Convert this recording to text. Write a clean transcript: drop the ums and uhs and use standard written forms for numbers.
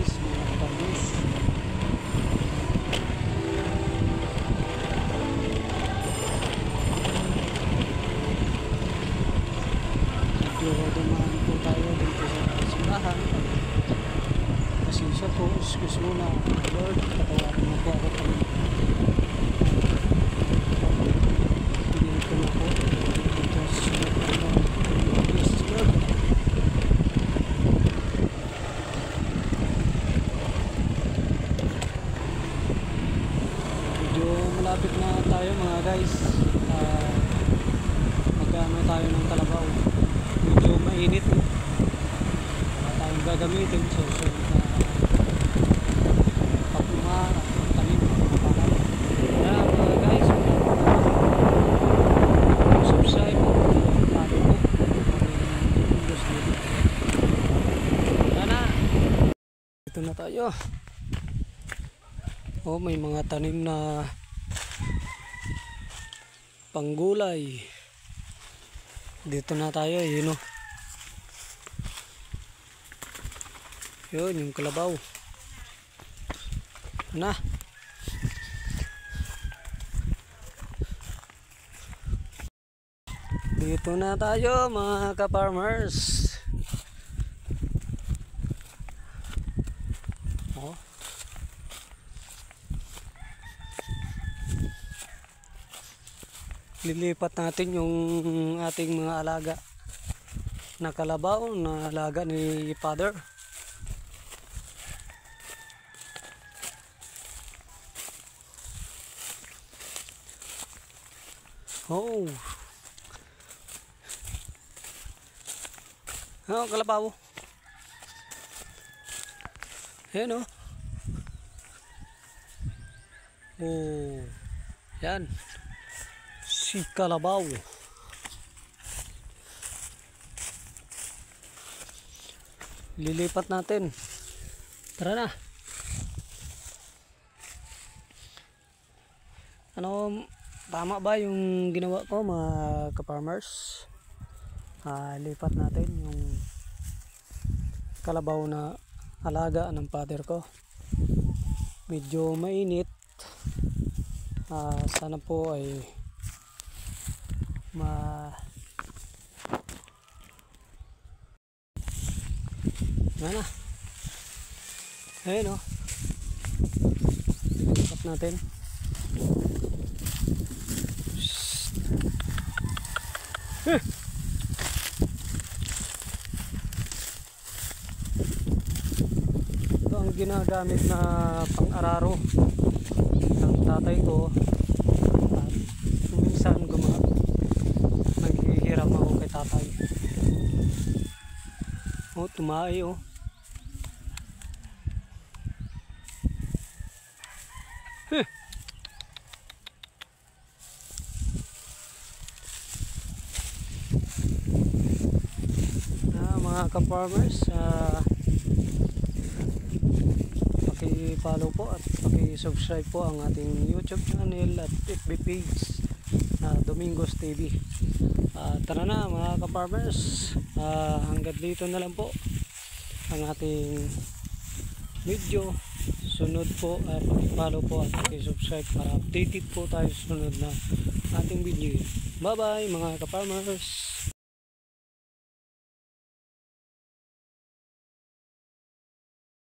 guys, mga farmers. Medyo dumaan po tayo dito sa simbahan. Kasi siya po, excuse muna, Lord, patawarin mo po ako kami. Hindi ko na po. Just please, Lord. Medyo malapit na tayo mga guys. Magkano tayo ng kalabaw. Medyo mainit. Wala tayong gagamitin. So pagmumara, tanim, pagmumara. Kaya mga guys, subscribe at follow po. Sana ito na tayo. Oh, may mga tanim na panggulay. Dito na tayo, yun o. Yun, yung kalabaw. Na. Dito na tayo mga ka-farmers. Oh. Lilipat natin yung ating mga alaga na kalabaw na alaga ni Father. Oh. Oh, kalabaw. Ayan oh. Oh. Yan. Si kalabaw. Lilipat natin. Tara na. Ano, tama ba yung ginawa ko mga ka-farmers? Lipat natin yung kalabaw na alaga ng father ko. Medyo mainit. Sana po ay Yan na. Ayun o. Lipat natin. Ito ang ginagamit na pang-araro ng tatay ko. At minsan naghihiram ako kay tatay. Oh, tumay oh. Mga ka-farmers, paki-follow po at paki-subscribe po ang ating YouTube channel at FB page na Domingos TV. Tara na mga ka-farmers, hanggang dito na lang po ang ating video. Sunod po, paki-follow po at paki-subscribe para updated po tayo sa sunod na ating video. Bye bye mga ka-farmers.